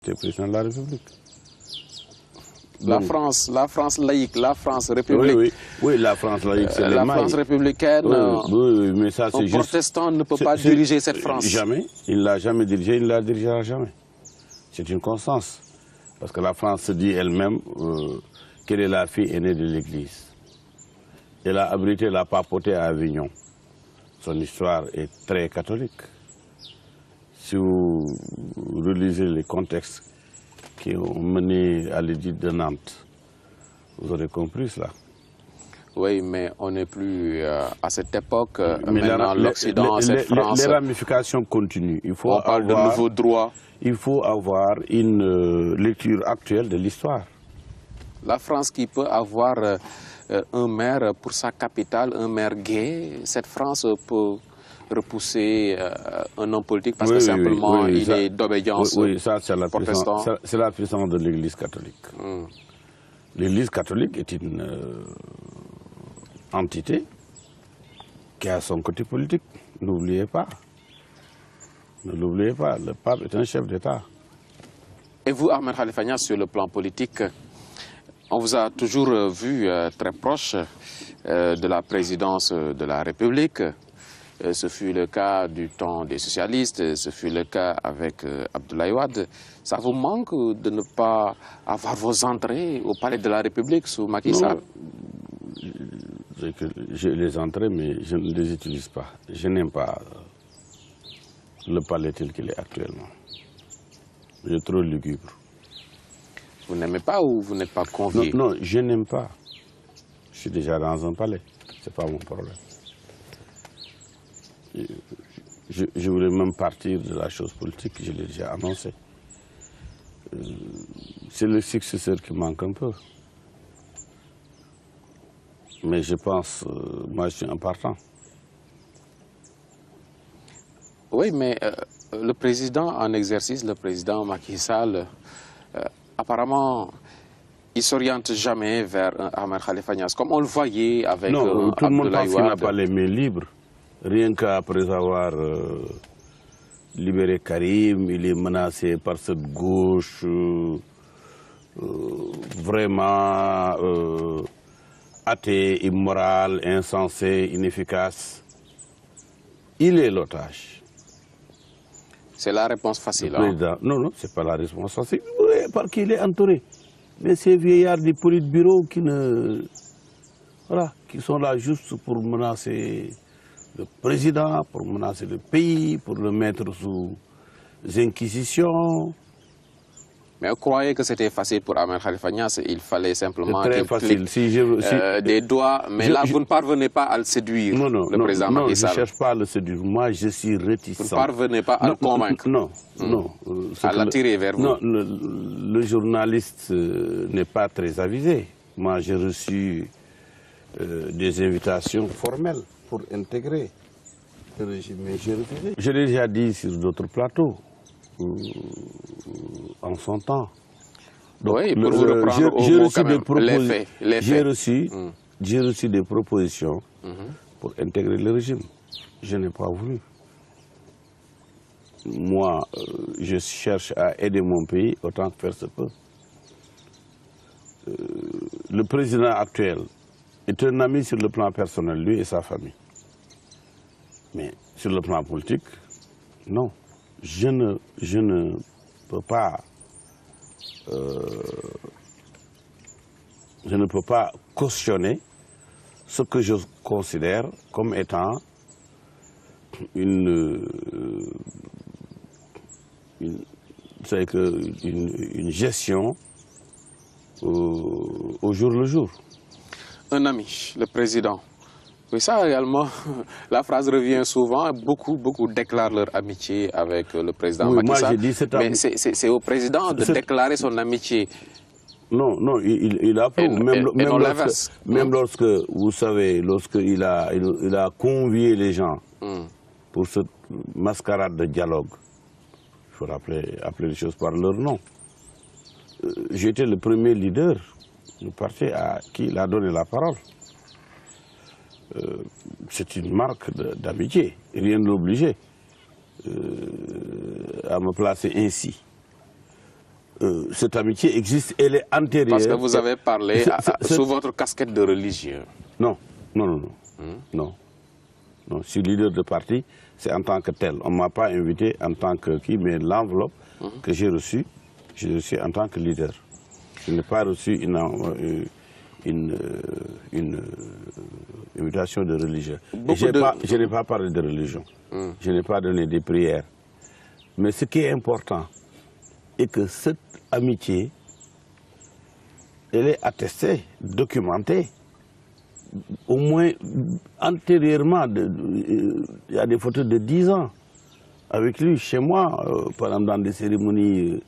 C'est le président de la République. Donc, la France laïque, la France républicaine. Oui, la France laïque, c'est la France républicaine. Oui, mais ça, c'est juste. Un protestant ne peut pas diriger cette France. Jamais. Il ne l'a jamais dirigé, il ne la dirigera jamais. C'est une constance. Parce que la France se dit elle-même qu'elle est la fille aînée de l'Église. Elle a abrité la papauté à Avignon. Son histoire est très catholique. Si vous relisez les contextes qui ont mené à l'édit de Nantes, vous aurez compris cela. Oui, mais on n'est plus à cette époque. Maintenant, l'Occident, cette France... Les ramifications continuent. On parle de nouveaux droits. Il faut avoir une lecture actuelle de l'histoire. La France qui peut avoir un maire pour sa capitale, un maire gay, cette France peut repousser un homme politique parce que simplement il est d'obédience protestante. C'est la puissance de l'Église catholique. L'Église catholique est une entité qui a son côté politique. N'oubliez pas. Ne l'oubliez pas, le pape est un chef d'État. Et vous, Ahmed Khalifa Niasse, sur le plan politique, on vous a toujours vu très proche de la présidence de la République. Ce fut le cas du temps des socialistes, ce fut le cas avec Abdoulaye Wade. Ça vous manque de ne pas avoir vos entrées au palais de la République sous Macky Sall? J'ai les entrées, mais je ne les utilise pas. Je n'aime pas le palais tel qu'il est actuellement. Il est trop lugubre. Vous n'aimez pas ou vous n'êtes pas convié? Non, je n'aime pas. Je suis déjà dans un palais. Ce n'est pas mon problème. Je voulais même partir de la chose politique, je l'ai déjà annoncé. C'est le successeur qui manque un peu. Mais je pense, moi je suis un partant. Oui, mais le président en exercice, le président Macky Sall, apparemment, il ne s'oriente jamais vers Ahmed Khalifa Niasse, comme on le voyait avec Abdoulaye Wade. Tout le monde pense qu'il n'a pas les mains libres. Rien qu'après avoir libéré Karim, il est menacé par cette gauche vraiment athée, immorale, insensée, inefficace. Il est l'otage. C'est la réponse facile. Non, ce n'est pas la réponse facile. Par qui il est entouré. Mais ces vieillards du Politburo qui sont là juste pour menacer le président, pour menacer le pays, pour le mettre sous inquisitions. Mais vous croyez que c'était facile pour Ahmed Khalifa Niasse? Il fallait simplement qu'il clique des doigts, mais là vous ne parvenez pas à le séduire, le président Macky Sall. Je ne cherche pas à le séduire. Moi, je suis réticent. Vous ne parvenez pas à le convaincre? Non. À l'attirer vers vous? Non, le journaliste n'est pas très avisé. Moi, j'ai reçu des invitations formelles pour intégrer le régime, mais j'ai refusé. Je l'ai déjà dit sur d'autres plateaux, en son temps. Donc, oui, pour vous reprendre au mot quand même, les faits. J'ai reçu des propositions pour intégrer le régime. Je n'ai pas voulu. Moi, je cherche à aider mon pays autant que faire se peut. Le président actuel est un ami sur le plan personnel, lui et sa famille. Mais sur le plan politique, non. Je ne peux pas cautionner ce que je considère comme étant une gestion au jour le jour. Un ami, le président. Oui, ça également, la phrase revient souvent. Beaucoup déclarent leur amitié avec le président Macky Sall. Mais c'est au président de déclarer son amitié. Non, il a fait. Même lorsque, vous savez, lorsqu'il a convié les gens pour cette mascarade de dialogue, il faut appeler les choses par leur nom. J'étais le premier leader du parti à qui il a donné la parole. C'est une marque d'amitié. Rien ne l'obligeait à me placer ainsi. cette amitié existe, elle est antérieure. Parce que vous avez parlé sous votre casquette de religieux. Non, non, non, non. Non. Non, je suis leader de parti, c'est en tant que tel. On ne m'a pas invité en tant que qui, mais l'enveloppe que j'ai reçue en tant que leader. Je n'ai pas reçu une invitation de religieux. Je n'ai pas parlé de religion. Je n'ai pas donné des prières. Mais ce qui est important est que cette amitié, elle est attestée, documentée. Au moins, antérieurement, il y a des photos de 10 ans avec lui, chez moi, par exemple dans des cérémonies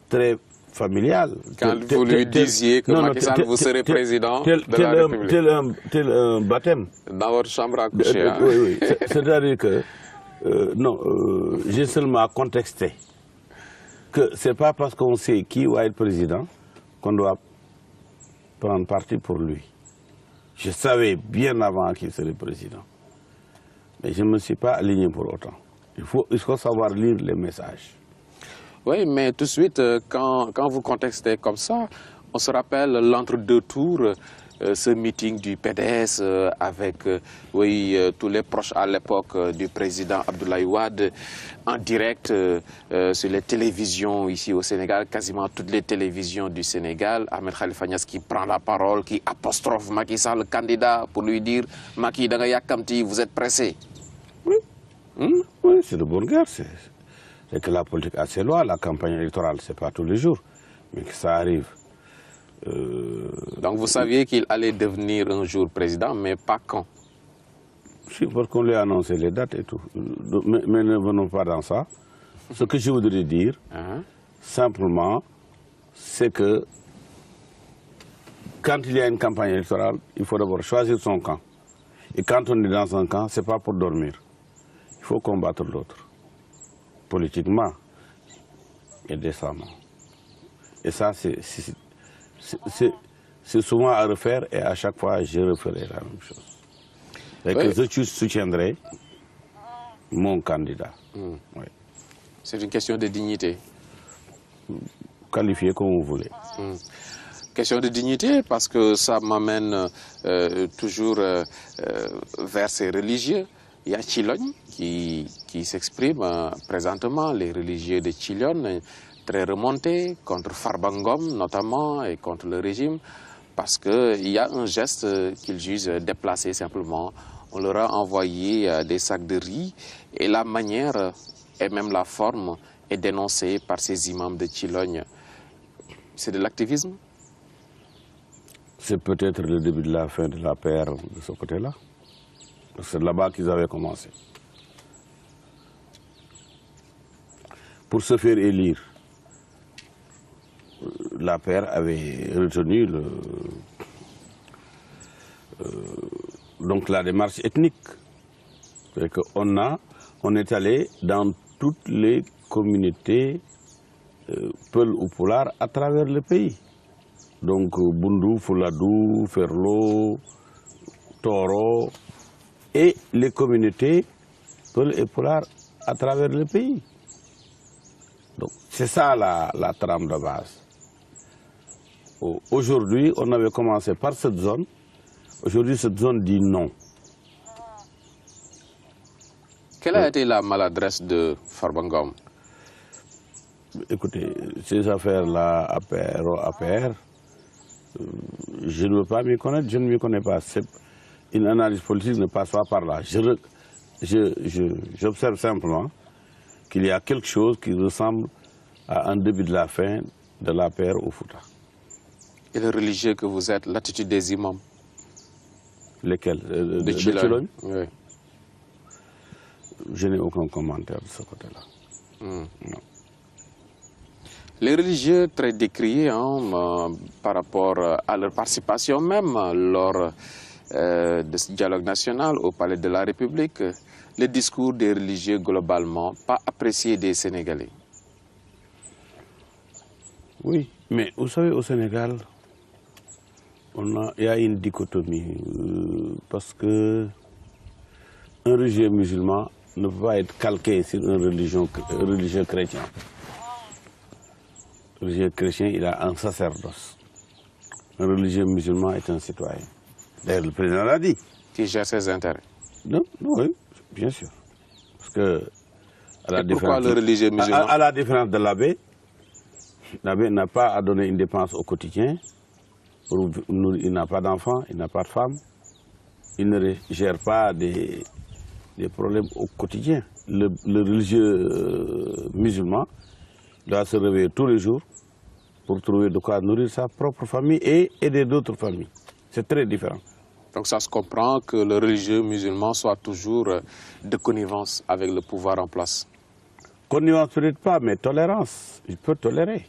très familiales. Quand vous lui disiez que Macky Sall, vous serez président de la République. Tel un baptême. Dans votre chambre à coucher. Hein? Oui, oui. C'est-à-dire que, j'ai seulement contexté que ce n'est pas parce qu'on sait qui va être président qu'on doit prendre parti pour lui. Je savais bien avant qu'il serait président. Mais je ne me suis pas aligné pour autant. Il faut savoir lire les messages. Oui, mais tout de suite, quand vous contextez comme ça, on se rappelle l'entre-deux tours, ce meeting du PDS avec tous les proches à l'époque du président Abdoulaye Wade en direct sur les télévisions ici au Sénégal, quasiment toutes les télévisions du Sénégal. Ahmed Khalifa Niasse qui prend la parole, qui apostrophe Macky Sall, le candidat, pour lui dire « Macky, Danga Yakamti, vous êtes pressé ». Oui, oui, c'est de bonne guerre. C'est que la politique a ses lois, la campagne électorale, ce n'est pas tous les jours, mais que ça arrive. Donc vous saviez qu'il allait devenir un jour président, mais pas quand? Si, parce qu'on lui a annoncé les dates et tout. Mais ne venons pas dans ça. Ce que je voudrais dire, simplement, c'est que quand il y a une campagne électorale, il faut d'abord choisir son camp. Et quand on est dans un camp, ce n'est pas pour dormir. Il faut combattre l'autre. Politiquement et décemment. Et ça, c'est souvent à refaire et à chaque fois, je referai la même chose. Et que je soutiendrai mon candidat. Oui. C'est une question de dignité. Qualifié comme vous voulez. Question de dignité parce que ça m'amène toujours vers ces religieux. Il y a Tchilogne qui s'exprime présentement, les religieux de Tchilogne, très remontés contre Farba Ngom notamment et contre le régime, parce qu'il y a un geste qu'ils jugent déplacé simplement. On leur a envoyé des sacs de riz et la manière et même la forme est dénoncée par ces imams de Tchilogne. C'est de l'activisme? C'est peut-être le début de la fin de la paix de ce côté-là. C'est là-bas qu'ils avaient commencé. Pour se faire élire, la paix avait retenu donc la démarche ethnique. On est allé dans toutes les communautés Peul ou Poulard à travers le pays. Donc Bundu, Fouladou, Ferlo, Toro et les communautés Peul et Poulard à travers le pays. Donc c'est ça la trame de base. Aujourd'hui, on avait commencé par cette zone. Aujourd'hui, cette zone dit non. Quelle a été la maladresse de Farba Ngom? Écoutez, ces affaires-là, APR, je ne veux pas m'y connaître, je ne m'y connais pas. Une analyse politique ne passe pas par là. J'observe simplement qu'il y a quelque chose qui ressemble à un début de la fin de l'APR au Fouta. Et le religieux que vous êtes, l'attitude des imams? Lesquels? De Tchilogne? Oui. Je n'ai aucun commentaire de ce côté-là. Non. Les religieux très décriés par rapport à leur participation même lors de ce dialogue national au Palais de la République, le discours des religieux globalement pas apprécié des Sénégalais. Oui, mais vous savez, au Sénégal, il y a une dichotomie parce que un religieux musulman ne peut pas être calqué sur une religion chrétienne. religieux chrétien, il a un sacerdoce. Un religieux musulman est un citoyen. D'ailleurs, le président l'a dit. Qui gère ses intérêts. Non, oui, bien sûr. Parce que, pourquoi le religieux musulman? À la différence de l'abbé n'a pas à donner une dépense au quotidien. Il n'a pas d'enfants, il n'a pas de femme. Il ne gère pas des problèmes au quotidien. Le religieux musulman doit se réveiller tous les jours pour trouver de quoi nourrir sa propre famille et aider d'autres familles. C'est très différent. Donc ça se comprend que le religieux musulman soit toujours de connivence avec le pouvoir en place. Connivence peut-être pas, mais tolérance. Il peut tolérer.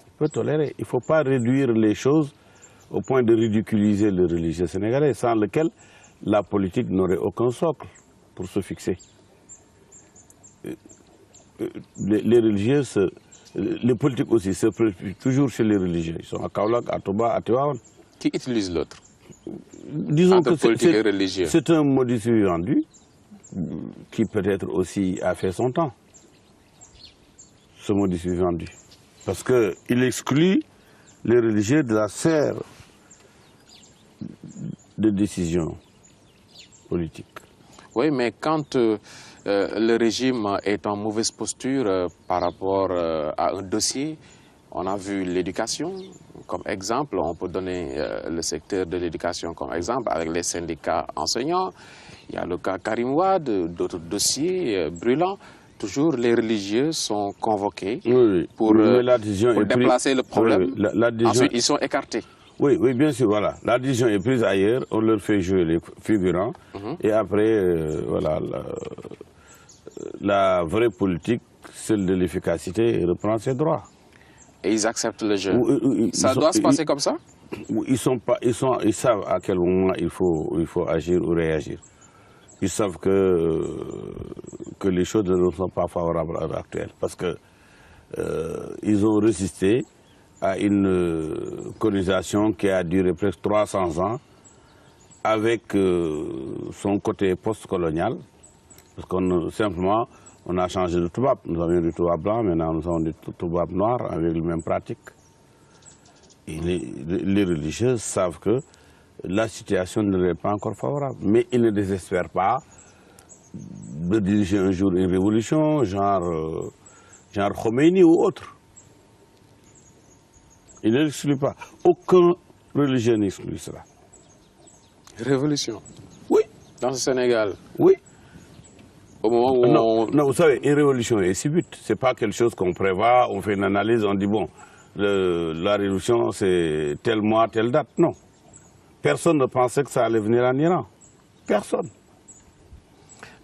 Il peut tolérer. Il ne faut pas réduire les choses au point de ridiculiser le religieux sénégalais, sans lequel la politique n'aurait aucun socle pour se fixer. Les religieux, les politiques aussi, se préoccupent toujours chez les religieux. Ils sont à Kaolack, à Toba, à Tivaouane. Qui utilise l'autre? Disons que c'est un modus vivendi qui peut-être aussi a fait son temps, ce modus vivendi. Parce qu'il exclut les religieux de la sphère de décision politique. Oui, mais quand le régime est en mauvaise posture par rapport à un dossier, on a vu l'éducation comme exemple, on peut donner le secteur de l'éducation comme exemple avec les syndicats enseignants. Il y a le cas Karim Wade, d'autres dossiers brûlants. Toujours les religieux sont convoqués pour déplacer le problème. Ensuite, ils sont écartés. Oui, oui, bien sûr, voilà. La décision est prise ailleurs, on leur fait jouer les figurants. Et après, voilà, la vraie politique, celle de l'efficacité, reprend ses droits. Et ils acceptent le jeu. Ça doit se passer comme ça? Ils savent à quel moment il faut agir ou réagir. Ils savent que les choses ne sont pas favorables à l'heure actuelle. Parce qu'ils ont résisté à une colonisation qui a duré presque 300 ans avec son côté post-colonial. Parce qu'on simplement, on a changé de toubab. Nous avions du toubab blanc, maintenant nous avons du toubab noir avec les mêmes pratiques. Et les religieux savent que la situation ne leur est pas encore favorable. Mais ils ne désespèrent pas de diriger un jour une révolution, genre Khomeini ou autre. Ils ne l'excluent pas. Aucun religieux n'exclut cela. Révolution? Oui. Dans le Sénégal? Oui. Au moment où non, vous savez, une révolution est subite. Ce n'est pas quelque chose qu'on prévoit, on fait une analyse, on dit bon, la révolution c'est tel mois, telle date. Non. Personne ne pensait que ça allait venir en Iran. Personne.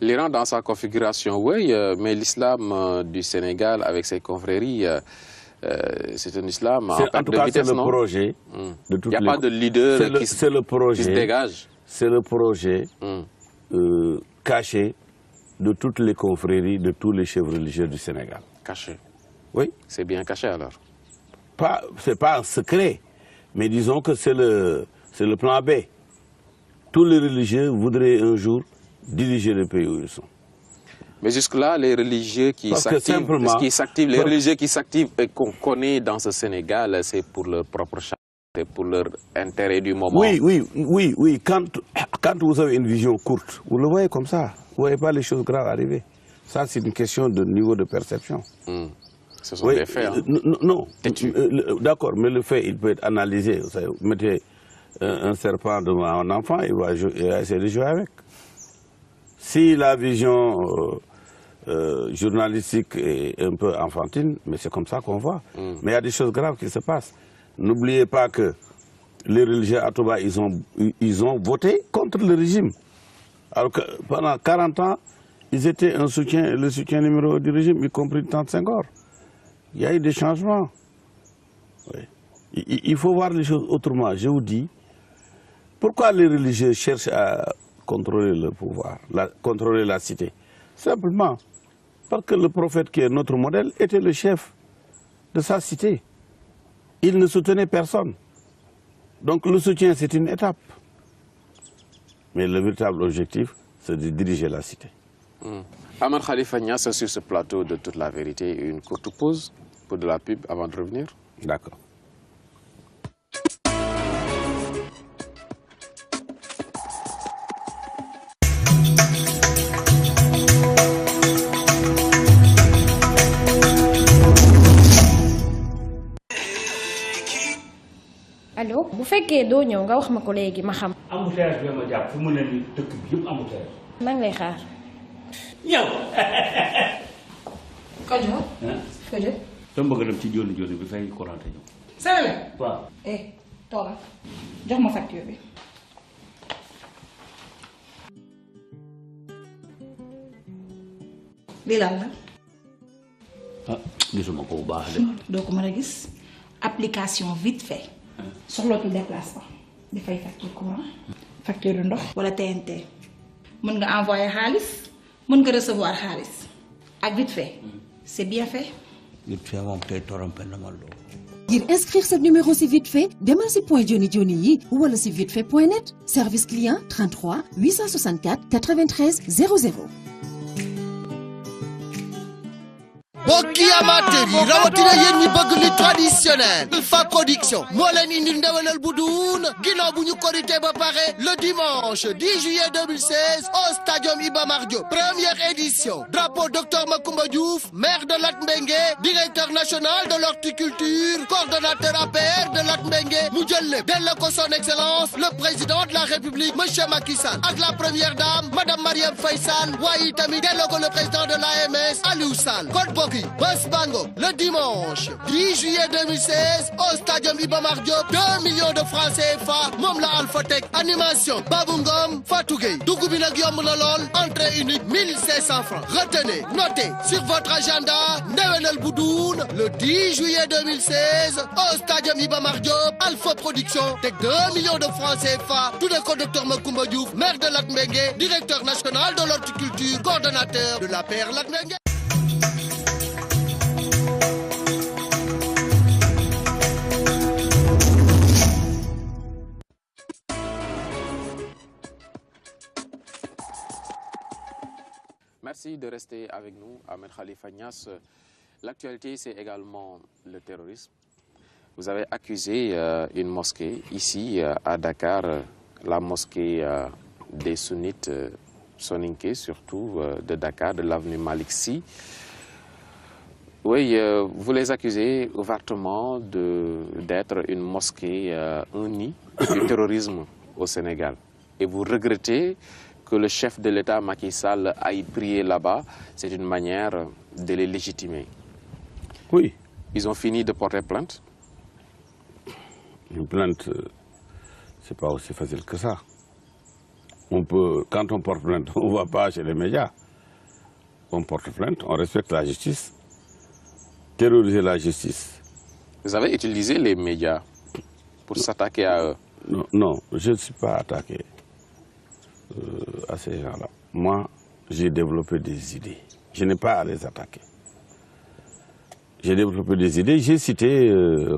L'Iran dans sa configuration, oui, mais l'islam du Sénégal avec ses confréries, c'est un islam en perte de vitesse, non? C'est le projet. Il n'y a pas de leader qui se dégage. C'est le projet caché de toutes les confréries, de tous les chefs religieux du Sénégal. Caché? Oui. C'est bien caché alors? Ce n'est pas un secret, mais disons que c'est le plan B. Tous les religieux voudraient un jour diriger le pays où ils sont. Mais jusque-là, les religieux qui s'activent, les religieux qui s'activent et qu'on connaît dans ce Sénégal, c'est pour leur propre charge, c'est pour leur intérêt du moment. Oui. Quand vous avez une vision courte, vous le voyez comme ça. Vous ne voyez pas les choses graves arriver. Ça, c'est une question de niveau de perception. Ce sont des faits. Hein. Non. D'accord, mais le fait, il peut être analysé. Vous mettez un serpent devant un enfant, il va essayer de jouer avec. Si la vision journalistique est un peu enfantine, mais c'est comme ça qu'on voit. Mais il y a des choses graves qui se passent. N'oubliez pas que les religieux à Touba, ils ont voté contre le régime. Alors que pendant 40 ans, ils étaient le soutien numéro du régime, y compris le temps de Senghor. Il y a eu des changements. Oui. Il faut voir les choses autrement. Je vous dis, pourquoi les religieux cherchent à contrôler le pouvoir, contrôler la cité? Simplement parce que le prophète qui est notre modèle était le chef de sa cité. Il ne soutenait personne. Donc le soutien, c'est une étape. Mais le véritable objectif, c'est de diriger la cité. Ahmed Khalifa Niasse sur ce plateau de Toute la Vérité, une courte pause. pour de la pub avant de revenir. D'accord. allo bu fekkee doo ñëw nga wax ma ko léegi ma xam. embouteillage bi ma jàpp fu mu ne nii dëkk bi yëpp embouteillage. maa ngi lay xaar. ñëw. Kajo. Kajo. dama bëgg dem ci joni joni bi fay courant te ñëw. Sénégal. waaw. toogal jox ma facture bi. lii lan la. ah gisuma ko bu baax de. doo ko mën a gis application vite fait. soxlootul déplacement dafay facture courant. facture ndox. wala TNT. mën nga envoyer xaalis mën nga recevoir xaalis ak vite fait c'est bien fait. vite fait moom tey trompé na ma lool. ngir inscrire ce numéro si vite fait demal si point joni joni yi wala si vite fait point net service client 33 864 93 00. bokki amateur yi rawatina yéen ñi bëgg li traditionnel Alpha Production moo leen indi ndewenal bu duun ginnaaw bu ñu korité ba pare le dimanche 10 juillet 2016 au stadium Iba Mar Diop première édition drapeau docteur Macoumba Diouf maire de Latmingué directeur national de l'horticulture coordonnateur APR de Latmingué mu jël lépp delle ko son excellence le président de la république monsieur Macky Sall ak la première dame madame Marième Faye Sall waaye tamit delle ko le président de l'AMS Aliou Sall kon bokk Bas Bango, le dimanche 10 juillet 2016 au stadium Iba Mar Diop 2 millions de francs CFA moom la Alphatec animation Babou Ngom Fatou Gueye dugg bi nag yomb na lool entrée unique 1500 francs retenez notez sur votre agenda ndewenal bu duun le 10 juillet 2016 au stadium Iba Mar Diop Alpha Production teg 2 millions de francs CFA tudde ko docteur Macoumba Diouf maire de Latmingué directeur national de l'horticulture coordonnateur de l'APR Latmingué. Merci de rester avec nous, Ahmed Khalifa Niass. L'actualité, c'est également le terrorisme. Vous avez accusé une mosquée ici à Dakar, la mosquée des sunnites soninké, surtout de Dakar, de l'avenue Malick Sy. Oui, vous les accusez ouvertement d'être une mosquée, un nid du terrorisme au Sénégal. Et vous regrettez que le chef de l'État, Macky Sall, aille prier là-bas. C'est une manière de les légitimer. Oui. Ils ont fini de porter plainte? Une plainte, c'est pas aussi facile que ça. Quand on porte plainte, on ne va pas chez les médias. On porte plainte, on respecte la justice. Terroriser la justice. Vous avez utilisé les médias pour s'attaquer à eux? Non, je ne suis pas attaqué à ces gens-là. Moi, j'ai développé des idées. Je n'ai pas à les attaquer. J'ai développé des idées. J'ai cité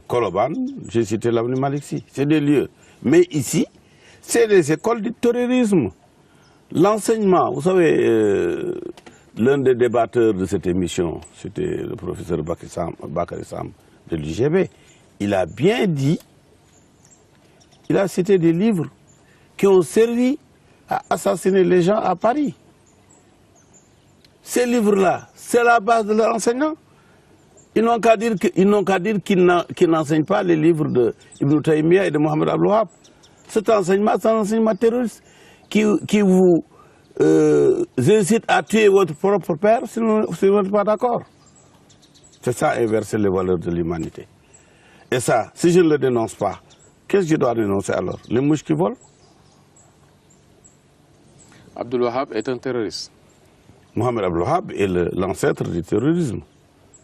Koloban, j'ai cité l'avenue Malick Sy. C'est des lieux. Mais ici, c'est des écoles du terrorisme. L'enseignement, vous savez, l'un des débatteurs de cette émission, c'était le professeur Bakary Sam de l'UGB. Il a bien dit, il a cité des livres qui ont servi à assassiner les gens à Paris. Ces livres-là, c'est la base de leur enseignement. Ils n'ont qu'à dire qu'ils n'enseignent pas les livres de Ibn Taymiyyah et de Mohamed Abdel Wahab. Cet enseignement, c'est un enseignement terroriste qui vous incite à tuer votre propre père si vous n'êtes pas d'accord. C'est ça, inverser les valeurs de l'humanité. Et ça, si je ne le dénonce pas, qu'est-ce que je dois dénoncer alors? Les mouches qui volent? Abdel Wahab est un terroriste. Mohamed Abdel Wahab est l'ancêtre du terrorisme.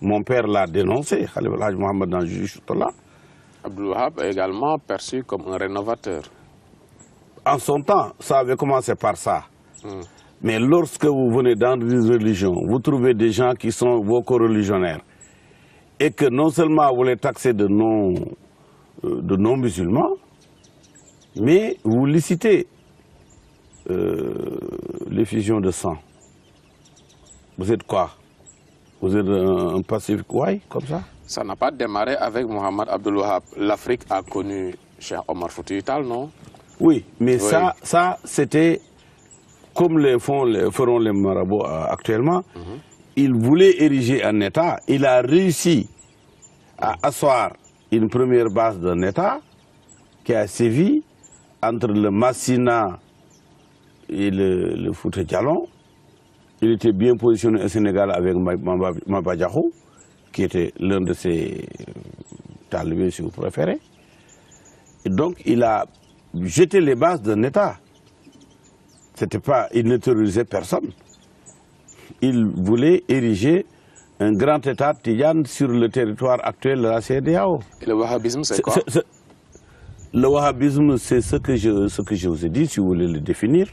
Mon père l'a dénoncé, Khalil El Hadj Mohamed dans Jujutola. Abdel Wahab est également perçu comme un rénovateur. En son temps, ça avait commencé par ça. Mais lorsque vous venez dans une religion, vous trouvez des gens qui sont vos co-religionnaires et que non seulement vous les taxez de non-musulmans, mais vous licitez l'effusion de sang. Vous êtes quoi? Vous êtes un pacifique, ouais, comme ça? Ça n'a pas démarré avec Mohamed Abdel Wahab. L'Afrique a connu Cheikh Omar Foutiyou Tall, non? Oui, mais Oui. ça c'était comme feront les marabouts actuellement. Il voulait ériger un État. Il a réussi à asseoir une première base d'un État qui a sévi entre le Massina et le Fouta Djallon. Il était bien positionné au Sénégal avec Maba Diakhou, qui était l'un de ses talibés, si vous préférez. Et donc, il a jeté les bases d'un État. Il ne terrorisait personne. Il voulait ériger un grand État tidjane sur le territoire actuel de la CEDEAO. Et le wahhabisme, c'est quoi? Le wahhabisme, c'est ce que je vous ai dit, si vous voulez le définir.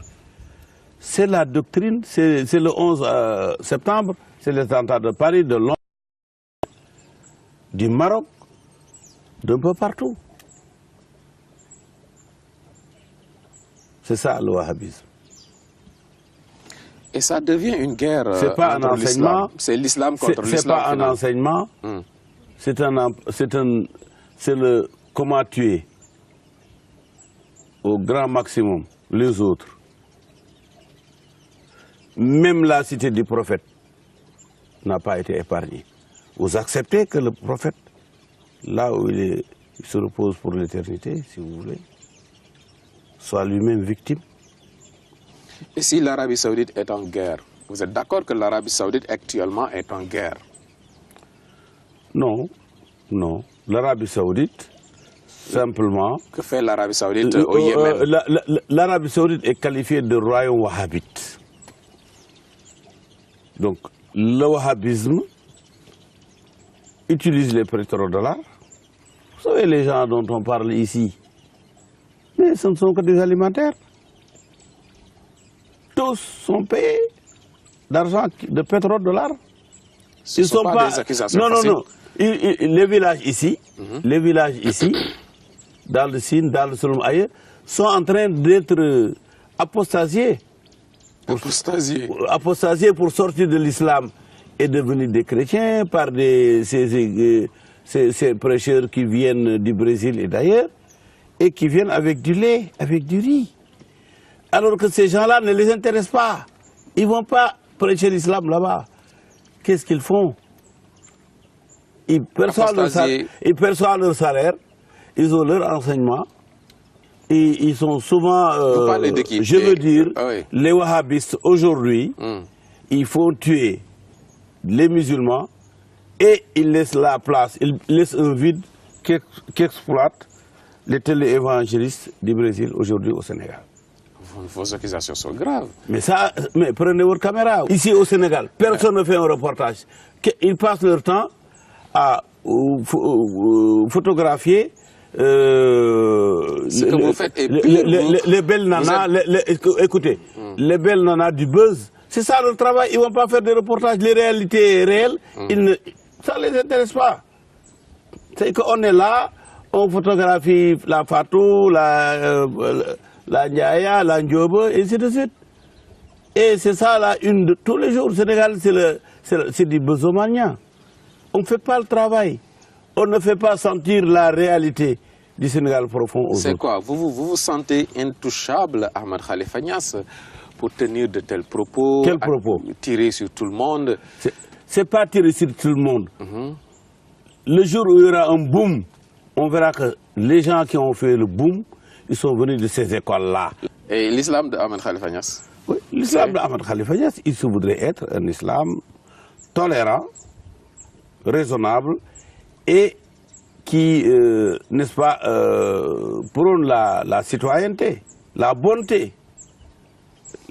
C'est la doctrine, c'est le 11 septembre, c'est les attentats de Paris, de Londres, du Maroc, d'un peu partout. C'est ça le wahhabisme. Et ça devient une guerre. C'est pas un enseignement. C'est l'islam contre l'islam. C'est pas un enseignement. C'est le comment tuer au grand maximum les autres. Même la cité du prophète n'a pas été épargnée. Vous acceptez que le prophète, là où il se repose pour l'éternité, si vous voulez, soit lui-même victime? Et si l'Arabie Saoudite est en guerre, vous êtes d'accord que l'Arabie Saoudite actuellement est en guerre? Non, non. L'Arabie Saoudite, simplement... Que fait l'Arabie Saoudite au Yémen? L'Arabie Saoudite est qualifiée de royaume wahhabite. Donc, le wahhabisme utilise les pétrodollars. Vous savez, les gens dont on parle ici, mais ce ne sont que des alimentaires. Tous sont payés d'argent, de pétrodollars. Ce ne sont pas des accusations faciles. Non. Les villages ici, dans le Sine, dans le Saloum, ailleurs, sont en train d'être apostasiés. Apostasiés pour sortir de l'islam et devenir des chrétiens par ces prêcheurs qui viennent du Brésil et d'ailleurs, et qui viennent avec du lait, avec du riz. Alors que ces gens-là ne les intéressent pas. Ils ne vont pas prêcher l'islam là-bas. Qu'est-ce qu'ils font? Ils perçoivent leur salaire, ils ont leur enseignement, et ils sont souvent, je veux dire, les wahhabistes aujourd'hui, ils font tuer les musulmans et ils laissent la place, ils laissent un vide qu'exploitent les téléévangélistes du Brésil aujourd'hui au Sénégal. Vos accusations sont graves. Mais prenez votre caméra. Ici au Sénégal, personne ne fait un reportage. Ils passent leur temps à photographier ce que vous faites est pire, les belles nanas. Écoutez, les belles nanas du buzz. C'est ça leur travail. Ils ne vont pas faire des reportages. Les réalités réelles, ça ne les intéresse pas. C'est qu'on est là, on photographie la Fatou, la Ndiaya, la Ndiobo, et ainsi de suite. Et c'est ça la une de tous les jours. Au Sénégal, c'est du besommania. On ne fait pas le travail. On ne fait pas sentir la réalité du Sénégal profond aux autres. C'est quoi? Vous vous sentez intouchable, Ahmed Khalifa Niasse, pour tenir de tels propos? Quels propos? Tirer sur tout le monde? C'est pas tirer sur tout le monde. Le jour où il y aura un boom, on verra que les gens qui ont fait le boom, ils sont venus de ces écoles-là. Et l'islam de Ahmed Khalifa Niasse? Oui, l'islam de Ahmed Khalifa Niasse, il se voudrait être un islam tolérant, raisonnable et qui, n'est-ce pas, prône la citoyenneté, la bonté,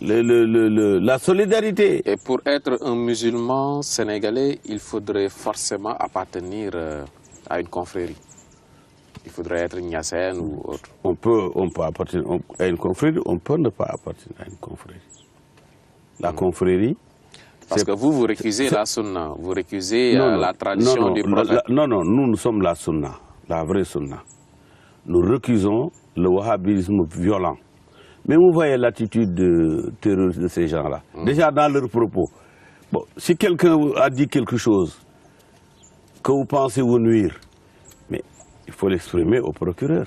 la solidarité. Et pour être un musulman sénégalais, il faudrait forcément appartenir à une confrérie. Il faudrait être Niassène ou autre. On peut appartenir à une confrérie, on peut ne pas appartenir à une confrérie. La confrérie... Parce que vous récusez la sunna, vous récusez la tradition du prophète. Non, nous sommes la sunna, la vraie sunna. Nous récusons le wahhabisme violent. Mais vous voyez l'attitude terroriste de ces gens-là. Déjà dans leurs propos. Bon, si quelqu'un a dit quelque chose que vous pensez vous nuire, mais il faut l'exprimer au procureur.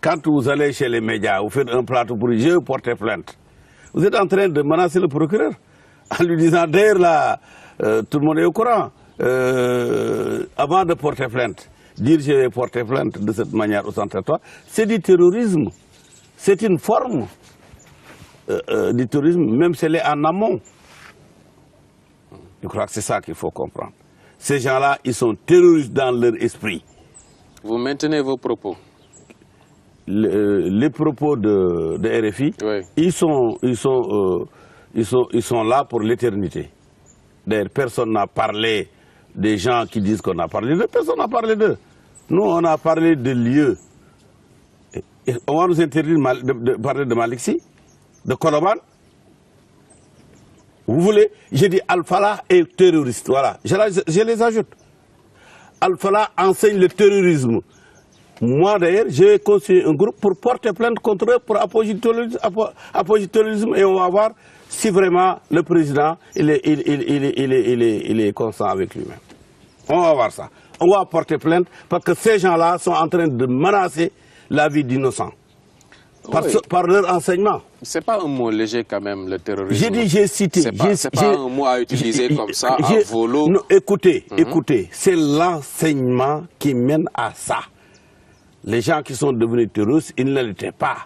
Quand vous allez chez les médias, vous faites un plateau pour dire « je vais porter plainte », vous êtes en train de menacer le procureur en lui disant « d'ailleurs là, tout le monde est au courant, avant de porter plainte, dire « je vais porter plainte de cette manière ostentatoire », c'est du terrorisme. C'est une forme du terrorisme, même si elle est en amont. Je crois que c'est ça qu'il faut comprendre. Ces gens-là, ils sont terroristes dans leur esprit. Vous maintenez vos propos? Les propos de RFI, oui. ils sont là pour l'éternité. D'ailleurs, personne n'a parlé des gens qui disent qu'on a parlé d'eux. Personne n'a parlé d'eux. Nous, on a parlé de lieux. Et on va nous interdire de parler de Maliksi, de Koloban. Vous voulez? J'ai dit Al-Falah est terroriste. Voilà, je les ajoute. Al-Falah enseigne le terrorisme. Moi d'ailleurs, j'ai constitué un groupe pour porter plainte contre eux, pour appuyer le terrorisme, et on va voir si vraiment le président il est constant avec lui-même. On va voir ça. On va porter plainte parce que ces gens-là sont en train de menacer la vie d'innocents. Par leur enseignement. C'est pas un mot léger quand même, le terrorisme. J'ai dit, j'ai cité. C'est pas un mot à utiliser comme ça, à volo. Non, écoutez, écoutez, c'est l'enseignement qui mène à ça. Les gens qui sont devenus terroristes, ils ne l'étaient pas.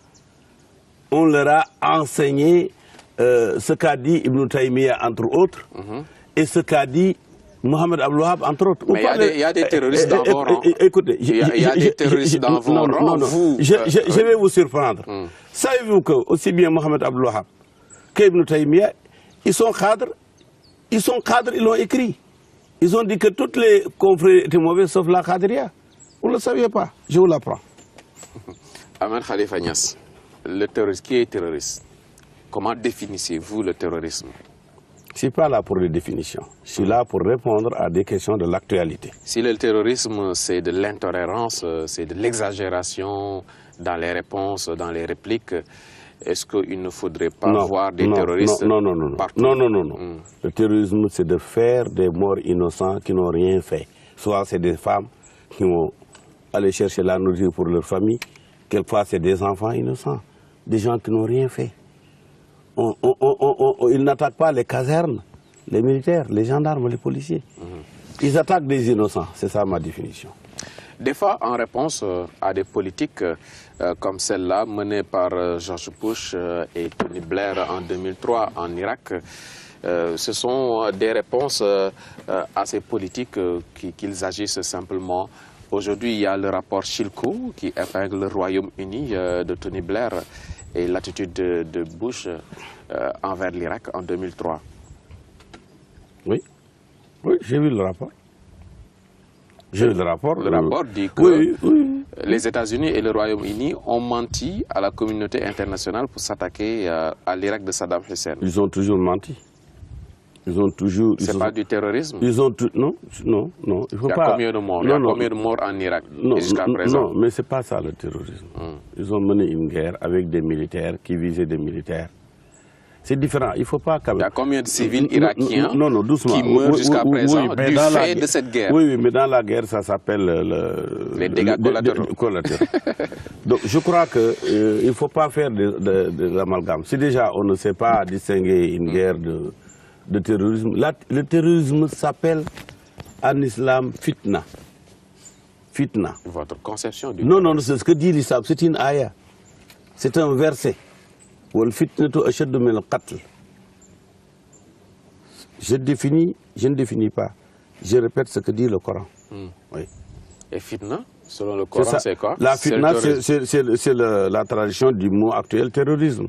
On leur a enseigné ce qu'a dit Ibn Taymiyyah, entre autres, et ce qu'a dit Mohamed Abdel Wahab, entre autres. Mais il y a des terroristes dans vos rangs. Écoutez, il y a des terroristes dans vos rangs. Je vais vous surprendre. Savez-vous que aussi bien Mohamed Abdel Wahab qu'Ibn Taymiyyah, ils sont cadres, ils l'ont écrit. Ils ont dit que toutes les confrères étaient mauvais sauf la Qadriya. Vous ne le saviez pas, je vous l'apprends. Ahmed Khalifa Niasse, le terroriste, qui est terroriste? Comment définissez-vous le terrorisme? Je ne suis pas là pour les définitions, je suis là pour répondre à des questions de l'actualité. Si le terrorisme, c'est de l'intolérance, c'est de l'exagération dans les réponses, dans les répliques, est-ce qu'il ne faudrait pas voir des terroristes partout? Non. Le terrorisme, c'est de faire des morts innocents qui n'ont rien fait. Soit c'est des femmes qui vont aller chercher la nourriture pour leur famille, quelquefois c'est des enfants innocents, des gens qui n'ont rien fait. Ils n'attaquent pas les casernes, les militaires, les gendarmes, les policiers. Ils attaquent des innocents, c'est ça ma définition. Des fois, en réponse à des politiques comme celle-là, menée par George Bush et Tony Blair en 2003 en Irak, ce sont des réponses à ces politiques qu'ils agissent simplement. Aujourd'hui, il y a le rapport Chilcot qui épingle le Royaume-Uni de Tony Blair et l'attitude de Bush envers l'Irak en 2003. Oui, j'ai vu le rapport. J'ai vu le rapport. Le rapport dit que les États-Unis et le Royaume-Uni ont menti à la communauté internationale pour s'attaquer à l'Irak de Saddam Hussein. Ils ont toujours menti. C'est pas du terrorisme? Non. Il faut pas. Combien de morts? Il y a combien de morts en Irak jusqu'à présent? Non, mais c'est pas ça le terrorisme. Ils ont mené une guerre avec des militaires qui visaient des militaires. C'est différent. Il faut pas. Il y a combien de civils irakiens doucement, qui meurent jusqu'à présent du fait de cette guerre? Oui, mais dans la guerre, ça s'appelle les dégâts collatéraux. Donc je crois qu'il ne faut pas faire de l'amalgame. Si déjà on ne sait pas distinguer une guerre de terrorisme, le terrorisme s'appelle en islam fitna. Fitna. Votre conception du Non, c'est ce que dit l'islam, c'est une ayah. C'est un verset. Je ne définis pas. Je répète ce que dit le Coran. Oui. Et fitna, selon le Coran, c'est quoi? La fitna, c'est la tradition du mot actuel terrorisme.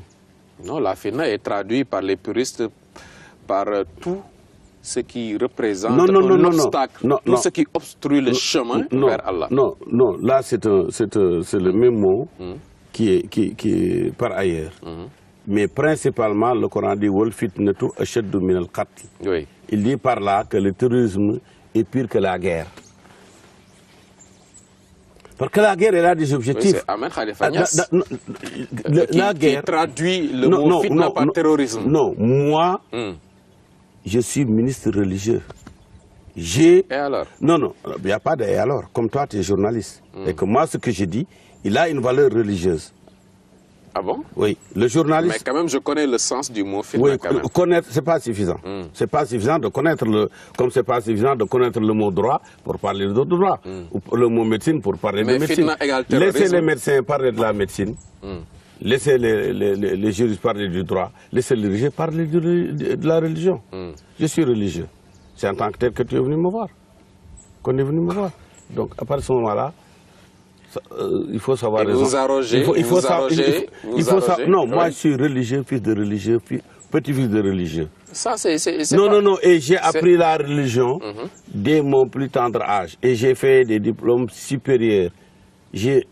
Non, la fitna est traduite par les puristes par tout ce qui représente un obstacle, tout ce qui obstrue le chemin vers Allah. Non, là c'est le même mot qui est par ailleurs. Mais principalement, le Coran dit wal fitnatu ashaddu min al-qatl. Il dit par là que le terrorisme est pire que la guerre. Parce que la guerre, elle a des objectifs. C'est Ahmed Khalifa Niasse qui traduit le mot fitna par terrorisme. Non, moi, je suis ministre religieux. Et alors? Non, non, il n'y a pas de et alors. Comme toi, tu es journaliste. Et que moi, ce que je dis, il a une valeur religieuse. Ah bon? Oui, le journaliste... Mais quand même, je connais le sens du mot fitna. Oui, quand même. connaître, c'est pas suffisant. C'est pas suffisant de connaître comme c'est pas suffisant de connaître le mot droit pour parler de droit, ou le mot médecine pour parler de médecine. Fitna égale terrorisme. Laissez les médecins parler de la médecine, laissez les juristes parler du droit, laissez les religieux parler de la religion. Je suis religieux. C'est en tant que tel que tu es venu me voir, qu'on est venu me voir. Donc, à partir de ce moment-là, il faut savoir et vous arrogez, non, moi je suis religieux, fils de religieux, petit-fils de religieux. Ça, c'est non, et j'ai appris la religion dès mon plus tendre âge. Et j'ai fait des diplômes supérieurs. J'ai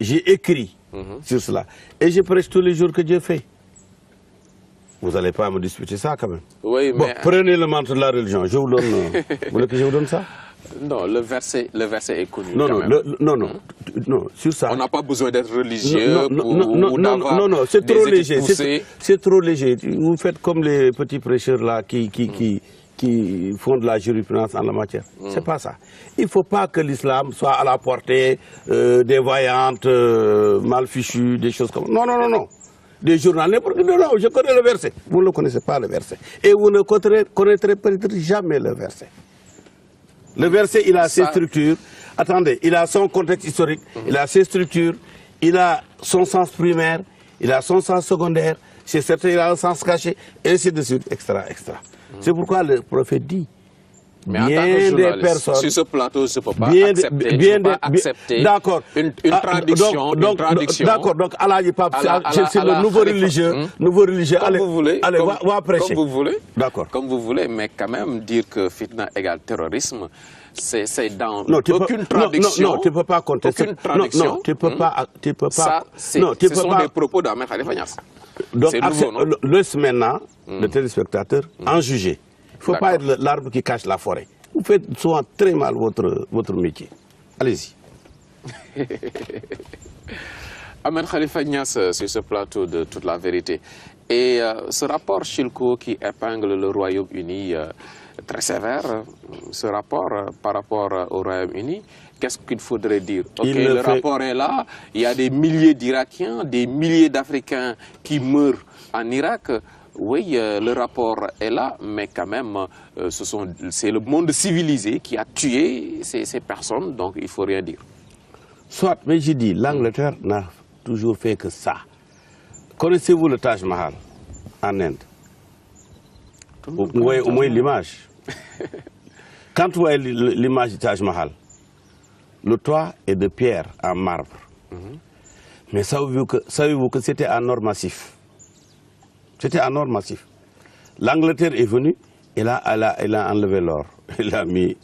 écrit sur cela. Et je prêche tous les jours que Dieu fait. Vous n'allez pas me disputer ça quand même. Oui, bon, mais... prenez le manteau de la religion. Je vous donne... vous voulez que je vous donne ça? Non, le verset est connu. Non, quand non, même. non, sur ça. On n'a pas besoin d'être religieux non, c'est trop léger. C'est trop léger. Vous faites comme les petits prêcheurs là qui font de la jurisprudence en la matière. C'est pas ça. Il ne faut pas que l'islam soit à la portée des voyantes mal fichues, des choses comme ça. Non. Des journalistes, non, je connais le verset. Vous ne connaissez pas le verset. Et vous ne connaîtrez peut-être jamais le verset. Le verset, il a ses structures. Attendez, il a son contexte historique, il a ses structures, il a son sens primaire, il a son sens secondaire, c'est certain, il a un sens caché, et ainsi de suite, extra. C'est pourquoi le prophète dit, mais bien en tant que des personnes, sur ce plateau, je ne peux pas accepter, une traduction. D'accord, donc Allah dit pas, c'est le nouveau religieux. Comme vous voulez, allez, va prêcher. Comme vous voulez. D'accord. Comme vous voulez, mais quand même dire que fitna égale terrorisme, c'est dans aucune traduction. Non, tu ne peux pas contester. Aucune traduction. Non, tu ne peux pas. Ça, ce sont des propos d'Ahmed Khalifa Niasse. Donc, laisse maintenant le téléspectateur en juger. Il ne faut pas être l'arbre qui cache la forêt. Vous faites souvent très mal votre métier. Allez-y. Ahmed Khalifa Niasse sur ce plateau de Toute la vérité. Et ce rapport Shilko qui épingle le Royaume-Uni très sévère, ce rapport par rapport au Royaume-Uni, qu'est-ce qu'il faudrait dire? Le rapport est là, il y a des milliers d'Irakiens, des milliers d'Africains qui meurent en Irak. Oui, le rapport est là, mais quand même, c'est le monde civilisé qui a tué ces personnes, donc il ne faut rien dire. Soit, mais j'ai dit, l'Angleterre n'a toujours fait que ça. Connaissez-vous le Taj Mahal en Inde? Vous voyez au moins l'image. Quand vous voyez l'image du Taj Mahal, le toit est de pierre en marbre. Mais savez-vous que c'était en or massif? C'était en or massif. L'Angleterre est venue, elle a enlevé l'or. Elle a mis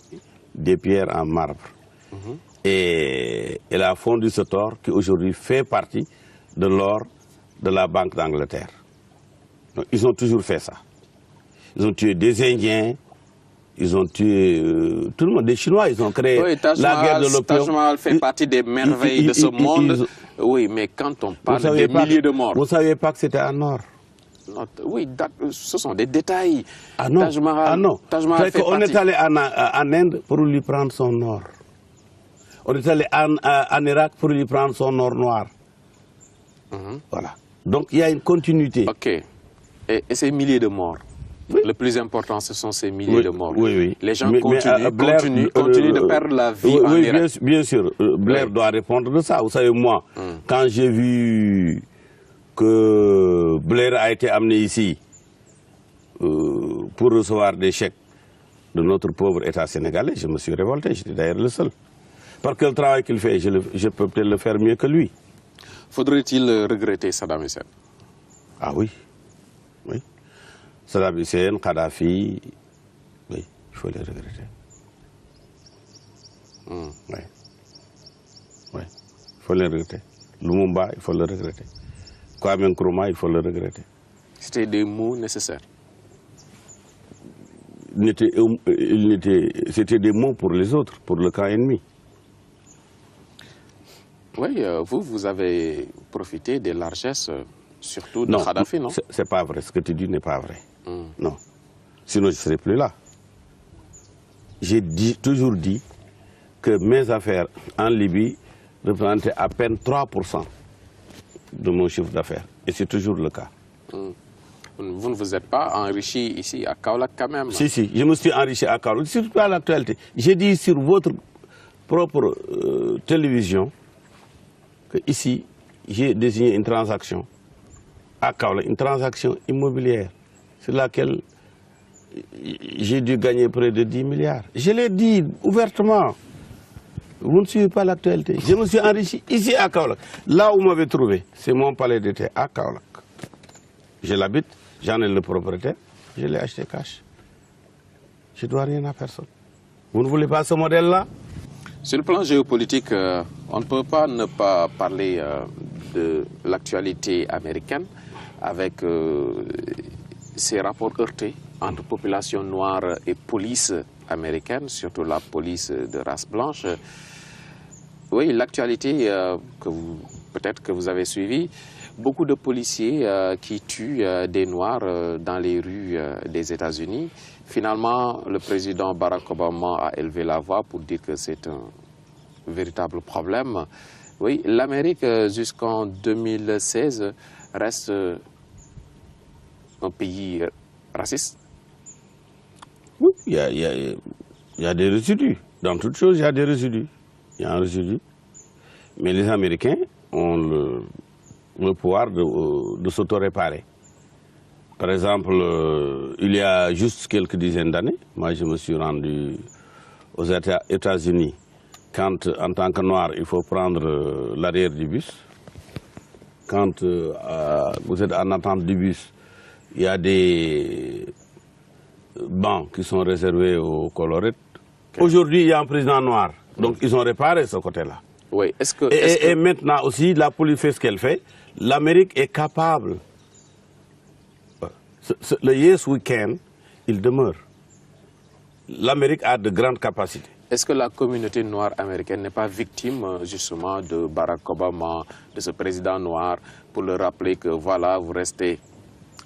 des pierres en marbre. Et elle a fondu cet or qui aujourd'hui fait partie de l'or de la Banque d'Angleterre. Ils ont toujours fait ça. Ils ont tué des Indiens, ils ont tué tout le monde, des Chinois, ils ont créé la guerre de l'opium. Taj Mahal fait partie des merveilles de ce monde. Oui, mais quand on parle des milliers de morts... Vous ne saviez pas que c'était en or? Oui, ce sont des détails. Ah non, Taj Mahal, Taj Mahal fait on est allé en Inde pour lui prendre son or. On est allé en Irak pour lui prendre son or noir. Voilà. Donc il y a une continuité. Ok. Et ces milliers de morts, le plus important, ce sont ces milliers de morts. Oui. Les gens continuent de perdre la vie en Irak. Bien sûr. Blair doit répondre de ça. Vous savez, moi, quand j'ai vu que Blair a été amené ici pour recevoir des chèques de notre pauvre État sénégalais, je me suis révolté. J'étais d'ailleurs le seul. Parce que le travail qu'il fait, je peux peut-être le faire mieux que lui. Faudrait-il regretter Saddam Hussein? Ah oui. Saddam Hussein, Kadhafi, oui, il faut les regretter. Oui, il faut les regretter. Lumumba, il faut le regretter. Kwame Nkrumah, il faut le regretter. C'était des mots nécessaires. C'était des mots pour les autres, pour le camp ennemi. Oui, vous avez profité des largesses, surtout de Kadhafi, non? C'est pas vrai, ce que tu dis n'est pas vrai. Non, sinon je ne serais plus là. j'ai toujours dit que mes affaires en Libye représentaient à peine 3% de mon chiffre d'affaires. Et c'est toujours le cas. Vous ne vous êtes pas enrichi ici à Kaolack quand même? Si, si, je me suis enrichi à Kaolack. C'est pas l'actualité. J'ai dit sur votre propre télévision que ici, j'ai désigné une transaction à Kaolack, une transaction immobilière sur laquelle j'ai dû gagner près de 10 milliards. Je l'ai dit ouvertement. Vous ne suivez pas l'actualité. Je me suis enrichi ici à Kaolack. Là où vous m'avez trouvé, c'est mon palais d'été à Kaolack. Je l'habite, j'en ai le propriétaire, je l'ai acheté cash. Je ne dois rien à personne. Vous ne voulez pas ce modèle-là? Sur le plan géopolitique, on ne peut pas ne pas parler de l'actualité américaine avec ces rapports heurtés entre population noire et police américaine, surtout la police de race blanche. Oui, l'actualité peut-être que vous avez suivi, beaucoup de policiers qui tuent des Noirs dans les rues des États-Unis. Finalement, le président Barack Obama a élevé la voix pour dire que c'est un véritable problème. Oui, l'Amérique, jusqu'en 2016, reste un pays raciste. Oui, il y a des résidus. Dans toute chose, il y a des résidus. Il y a un résidu. Mais les Américains ont le pouvoir de s'auto-réparer. Par exemple, il y a juste quelques dizaines d'années, moi je me suis rendu aux États-Unis quand, en tant que noir, il faut prendre l'arrière du bus. Quand vous êtes en attente du bus, il y a des bancs qui sont réservés aux colorés. Aujourd'hui, il y a un président noir. Donc, ils ont réparé ce côté-là. Oui. Et maintenant aussi, la police fait ce qu'elle fait. L'Amérique est capable. Le Yes We Can, il demeure. L'Amérique a de grandes capacités. Est-ce que la communauté noire américaine n'est pas victime justement de Barack Obama, de ce président noir, pour leur rappeler que voilà, vous restez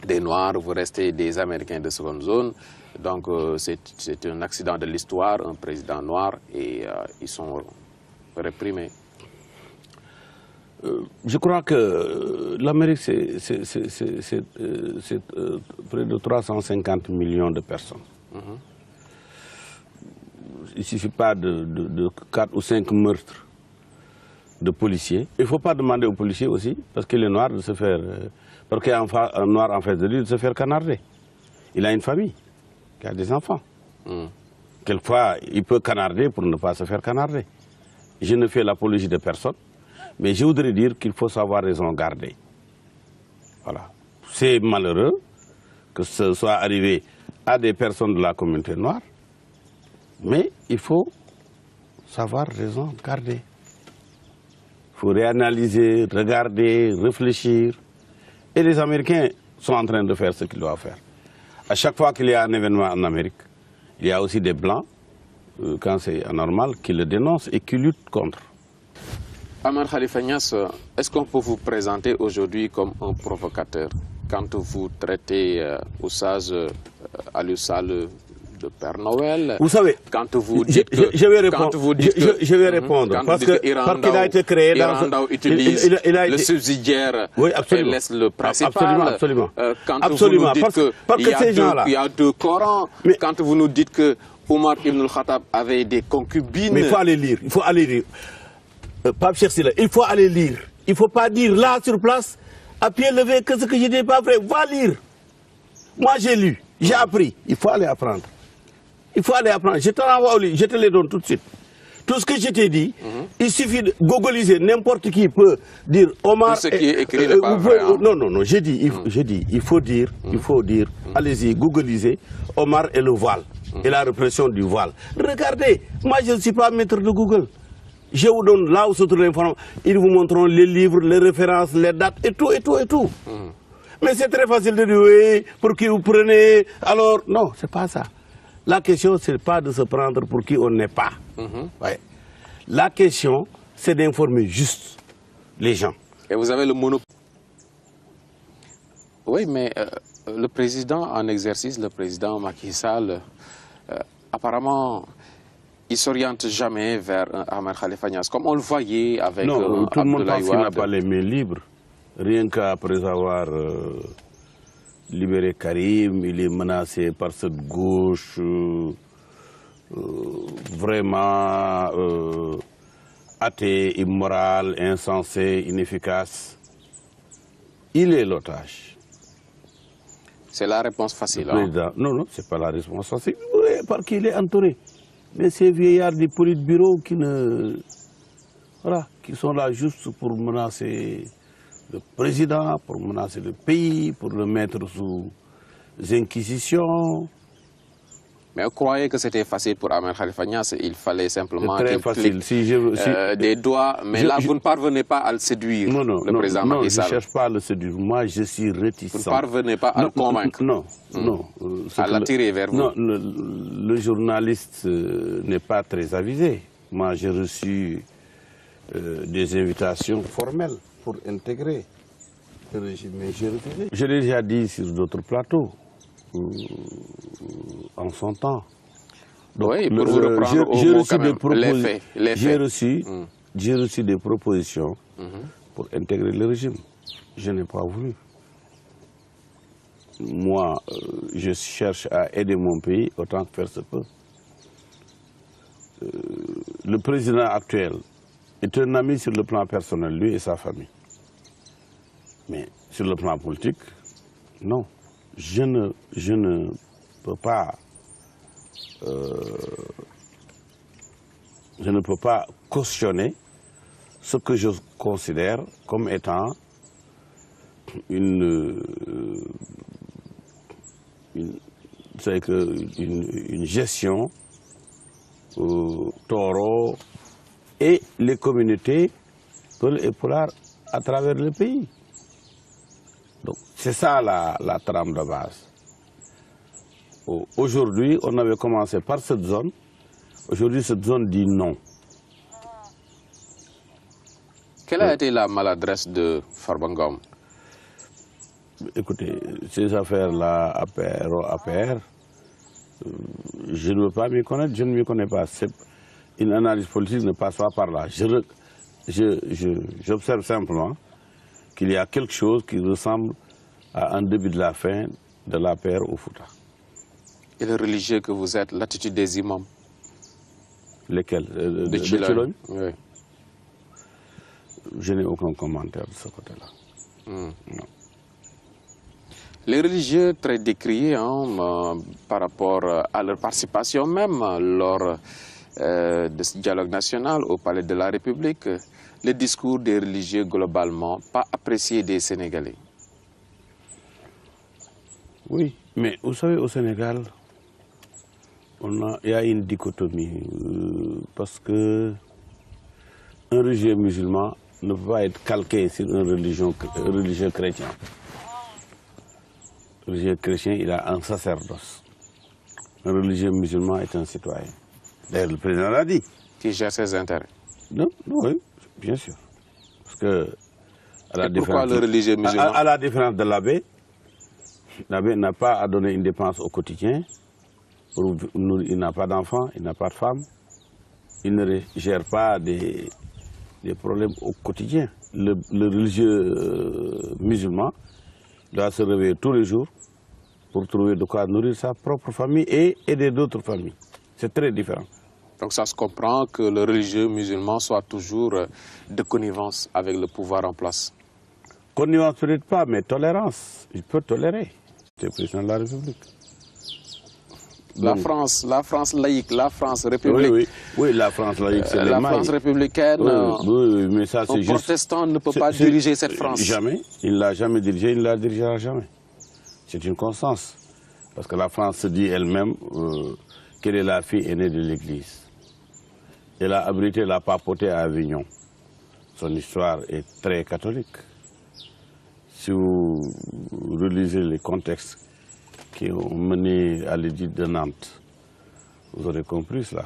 des Noirs, vous restez des Américains de seconde zone. Donc c'est un accident de l'histoire, un président noir, et ils sont réprimés. Je crois que l'Amérique, c'est près de 350 millions de personnes. Il ne suffit pas de 4 ou 5 meurtres de policiers. Il ne faut pas demander aux policiers aussi, parce qu'il est noir, de se faire... parce qu'il y a un noir en face de lui, de se faire canarder. Il a une famille, il a des enfants. Quelquefois, il peut canarder pour ne pas se faire canarder. Je ne fais l'apologie de personne, mais je voudrais dire qu'il faut savoir raison garder. Voilà. C'est malheureux que ce soit arrivé à des personnes de la communauté noire, mais il faut savoir raison garder. Il faut réanalyser, regarder, réfléchir. Et les Américains sont en train de faire ce qu'ils doivent faire. À chaque fois qu'il y a un événement en Amérique, il y a aussi des Blancs, quand c'est anormal, qui le dénoncent et qui luttent contre. Ahmed Khalifa Niasse, est-ce qu'on peut vous présenter aujourd'hui comme un provocateur quand vous traitez Oussage Aliou Sall de Père Noël? Vous savez, quand vous dites que, je vais répondre. Je vais répondre parce qu'il a été créé dans utilise le subsidiaire oui, et laisse le principal. Absolument. Quand vous nous dites qu'il y a deux Corans, quand vous nous dites que Omar ibn al-Khattab avait des concubines. Mais il faut aller lire. Il faut aller lire. Pape Cheikh Sylla, il faut aller lire. Il ne faut pas dire là sur place, à pied levé, que ce que je dis n'est pas vrai. Va lire. Moi j'ai lu, j'ai appris. Il faut aller apprendre. Il faut aller apprendre. Je te renvoie au livre, je te les donne tout de suite. Tout ce que je t'ai dit, il suffit de googliser. N'importe qui peut dire Omar. Tout ce qui est écrit n'est pas vrai. Hein? Non, j'ai dit, il faut dire, allez-y, googliser Omar et le voile. Et la répression du voile. Regardez, moi je ne suis pas maître de Google. Je vous donne là où se trouve l'information. Ils vous montreront les livres, les références, les dates et tout. Mais c'est très facile de dire oui, pour qui vous prenez. Alors, non, c'est pas ça. La question, c'est pas de se prendre pour qui on n'est pas. Ouais. La question, c'est d'informer juste les gens. Et vous avez le monopole. Oui, mais le président en exercice, le président Macky Sall, apparemment, il ne s'oriente jamais vers Ahmed Khalifa Niasse, comme on le voyait avec non, tout le monde pense qu'il n'a Wade. pas les mains libres. Rien qu'après avoir libéré Karim, il est menacé par cette gauche vraiment athée, immorale, insensée, inefficace. Il est l'otage. C'est la réponse facile. Président, non, non, ce n'est pas la réponse facile. Oui, par qui il est entouré. Mais ces vieillards du Politburo qui sont là juste pour menacer le président, pour menacer le pays, pour le mettre sous inquisition. Mais vous croyez que c'était facile pour Ahmed Khalifa Niasse? Il fallait simplement qu'il facile. clique des doigts. Mais là, vous ne parvenez pas à le séduire, le président Macky Sall. Non, je ne cherche pas à le séduire. Moi, je suis réticent. Vous ne parvenez pas à le convaincre? Non. À l'attirer vers vous? Non, le journaliste n'est pas très avisé. Moi, j'ai reçu des invitations formelles pour intégrer le régime, mais j'ai refusé. Je l'ai déjà dit sur d'autres plateaux. En son temps. Donc, oui, pour vous reprendre au mot quand même, les faits. J'ai reçu des propositions pour intégrer le régime. Je n'ai pas voulu. Moi, je cherche à aider mon pays autant que faire se peut. Le président actuel est un ami sur le plan personnel, lui et sa famille. Mais sur le plan politique, non. Je ne peux pas cautionner ce que je considère comme étant une gestion taureau et les communautés Peul et Pulaar à travers le pays. C'est ça la trame de base. Aujourd'hui, on avait commencé par cette zone. Aujourd'hui, cette zone dit non. Quelle a été la maladresse de Farba Ngom? Écoutez, ces affaires-là, APR, je ne veux pas m'y connaître, je ne m'y connais pas. Une analyse politique ne passe pas par là. J'observe simplement qu'il y a quelque chose qui ressemble à un début de la fin de l'APR au Fouta. Et le religieux que vous êtes, l'attitude des imams? Lesquels? De Chilogne? Oui. Je n'ai aucun commentaire de ce côté-là. Non. Les religieux très décriés par rapport à leur participation même lors de ce dialogue national au Palais de la République, le discours des religieux globalement pas apprécié des Sénégalais. Oui, mais vous savez, au Sénégal, il y a une dichotomie parce que un religieux musulman ne peut pas être calqué sur un religieux chrétien. Le religieux chrétien, il a un sacerdoce. Un religieux musulman est un citoyen. D'ailleurs, le président l'a dit. Qui gère ses intérêts. Non, oui, bien sûr. Parce que, pourquoi le religieux musulman? À la différence de l'abbé n'a pas à donner une dépense au quotidien. Il n'a pas d'enfants, il n'a pas de femme. Il ne gère pas des problèmes au quotidien. Le religieux musulman doit se réveiller tous les jours pour trouver de quoi nourrir sa propre famille et aider d'autres familles. C'est très différent. Donc ça se comprend que le religieux musulman soit toujours de connivence avec le pouvoir en place. Connivence peut-être pas, mais tolérance. Il peut tolérer. C'est le président de la République. La France laïque, la France républicaine. Oui, la France laïque, c'est la France républicaine. Oui, mais ça c'est juste. Un protestant ne peut pas diriger cette France. Jamais. Il ne l'a jamais dirigé, il ne la dirigera jamais. C'est une constance. Parce que la France se dit elle-même qu'elle est la fille aînée de l'Église. Elle a abrité la papauté à Avignon. Son histoire est très catholique. Si vous relisez les contextes qui ont mené à l'édit de Nantes, vous aurez compris cela.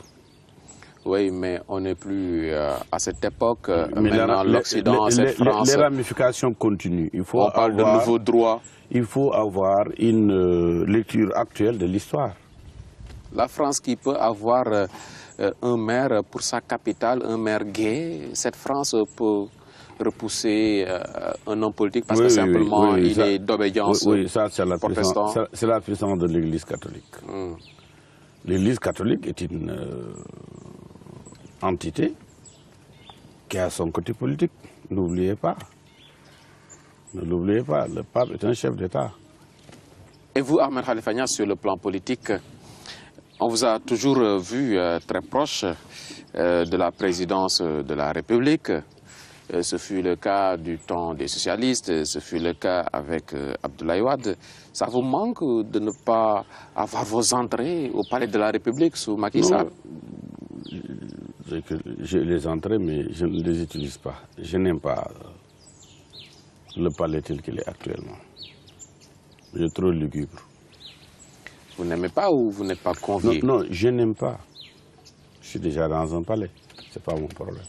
Oui, mais on n'est plus à cette époque. Maintenant, l'Occident, cette France... Les ramifications continuent. On parle de nouveaux droits. Il faut avoir une lecture actuelle de l'histoire. La France qui peut avoir un maire pour sa capitale, un maire gay, cette France peut repousser un homme politique parce que simplement il est d'obédience protestante. C'est la puissance de l'Église catholique. L'Église catholique est une entité qui a son côté politique. N'oubliez pas. Ne l'oubliez pas, le pape est un chef d'État. Et vous, Ahmed Khalifa Niasse, sur le plan politique, on vous a toujours vu très proche de la présidence de la République. Ce fut le cas du temps des socialistes, ce fut le cas avec Abdoulaye Wade. Ça vous manque de ne pas avoir vos entrées au palais de la République sous Macky Sall? J'ai les entrées, mais je ne les utilise pas. Je n'aime pas le palais tel qu'il est actuellement. Il est trop lugubre. Vous n'aimez pas ou vous n'êtes pas convié? Non, je n'aime pas. Je suis déjà dans un palais. Ce n'est pas mon problème.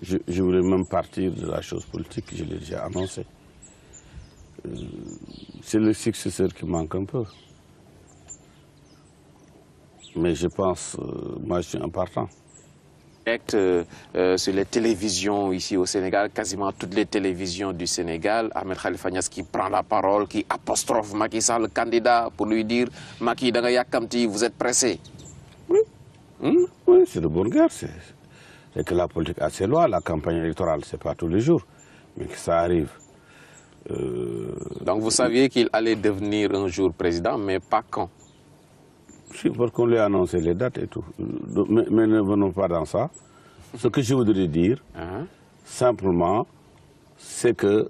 Je voulais même partir de la chose politique, je l'ai déjà annoncé. C'est le successeur qui manque un peu. Mais je pense, moi je suis un partant. Sur les télévisions ici au Sénégal, quasiment toutes les télévisions du Sénégal, Ahmed Khalifa Niasse qui prend la parole, qui apostrophe Macky Sall, le candidat, pour lui dire « Macky, danga yakamti, vous êtes pressé ». Oui, oui, c'est de bonne guerre. C'est que la politique a ses lois, la campagne électorale, ce n'est pas tous les jours, mais que ça arrive. Donc vous saviez qu'il allait devenir un jour président, mais pas quand? Si, parce qu'on lui a annoncé les dates et tout. Mais ne venons pas dans ça. Ce que je voudrais dire, simplement, c'est que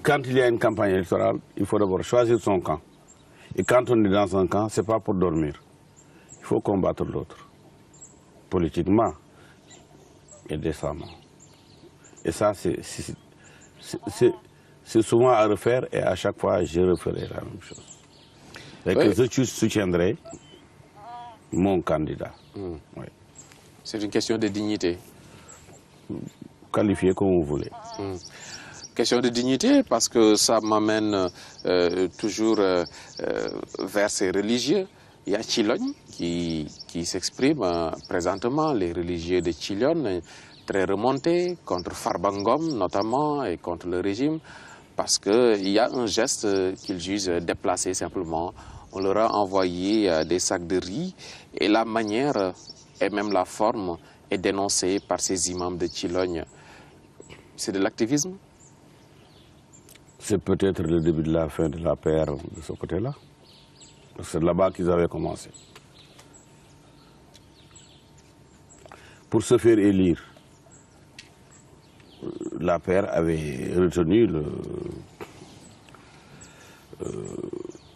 quand il y a une campagne électorale, il faut d'abord choisir son camp. Et quand on est dans un camp, ce n'est pas pour dormir. Il faut combattre l'autre. Politiquement et décemment. Et ça, c'est souvent à refaire et à chaque fois, je referai la même chose. Et que je soutiendrai mon candidat. Oui. C'est une question de dignité. Qualifié comme vous voulez. Question de dignité parce que ça m'amène toujours vers ces religieux. Il y a Tchilogne qui s'exprime présentement, les religieux de Tchilogne, très remontés contre Farba Ngom notamment et contre le régime, parce qu'il y a un geste qu'ils jugent déplacé simplement. On leur a envoyé des sacs de riz et la manière et même la forme est dénoncée par ces imams de Tchilogne. C'est de l'activisme? C'est peut-être le début de la fin de la PR de ce côté-là. C'est là-bas qu'ils avaient commencé. Pour se faire élire, la PR avait retenu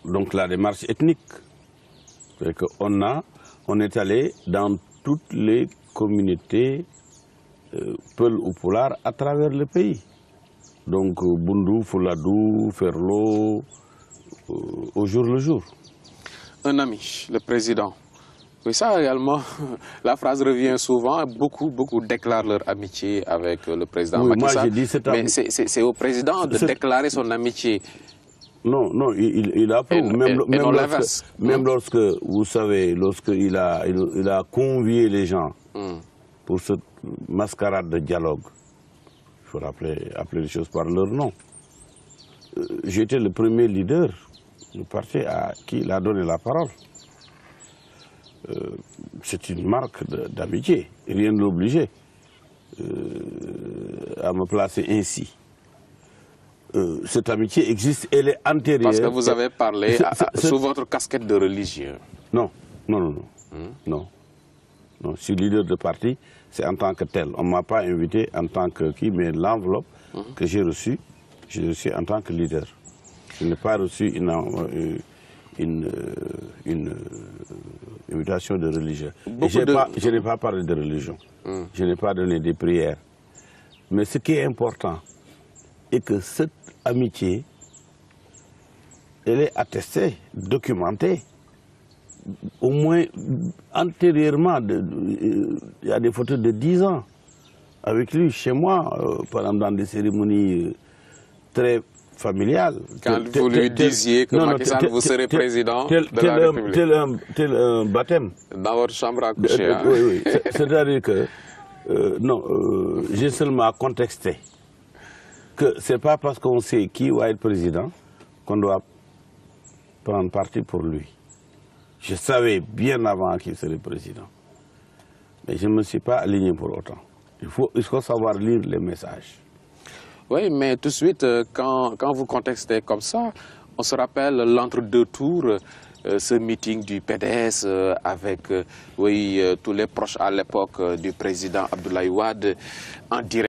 donc la démarche ethnique. On est allé dans toutes les communautés Peul ou Poulard à travers le pays. Donc Bundu, Fouladou, Ferlo, au jour le jour. Un ami, le président. Oui, ça également, la phrase revient souvent. Beaucoup déclarent leur amitié avec le président Macky Sall. Mais c'est au président de déclarer son amitié. Non, il a même lorsque, vous savez, lorsqu'il a convié les gens pour cette mascarade de dialogue, il faut appeler les choses par leur nom. J'étais le premier leader du parti à qui il a donné la parole. C'est une marque d'amitié, rien ne l'obligeait à me placer ainsi. Cette amitié existe, elle est antérieure. Parce que vous avez parlé sous votre casquette de religieux. Non. Je suis leader de parti, c'est en tant que tel. On ne m'a pas invité en tant que qui, mais l'enveloppe que j'ai reçue en tant que leader. Je n'ai pas reçu une invitation de religieux. Je n'ai pas parlé de religion. Je n'ai pas donné des prières. Mais ce qui est important est que cette amitié, elle est attestée, documentée. Au moins, antérieurement, il y a des photos de 10 ans avec lui, chez moi, par exemple dans des cérémonies très familial. Quand vous lui disiez que Macky Sall, vous serez président de la République. Tel un baptême. Dans votre chambre à coucher. Hein? Oui. C'est-à-dire que, j'ai seulement contesté que ce n'est pas parce qu'on sait qui va être président qu'on doit prendre parti pour lui. Je savais bien avant qu'il serait président. Mais je ne me suis pas aligné pour autant. Il faut savoir lire les messages. Oui, mais tout de suite, quand vous contextez comme ça, on se rappelle l'entre-deux tours, ce meeting du PDS avec tous les proches à l'époque du président Abdoulaye Wade en direct.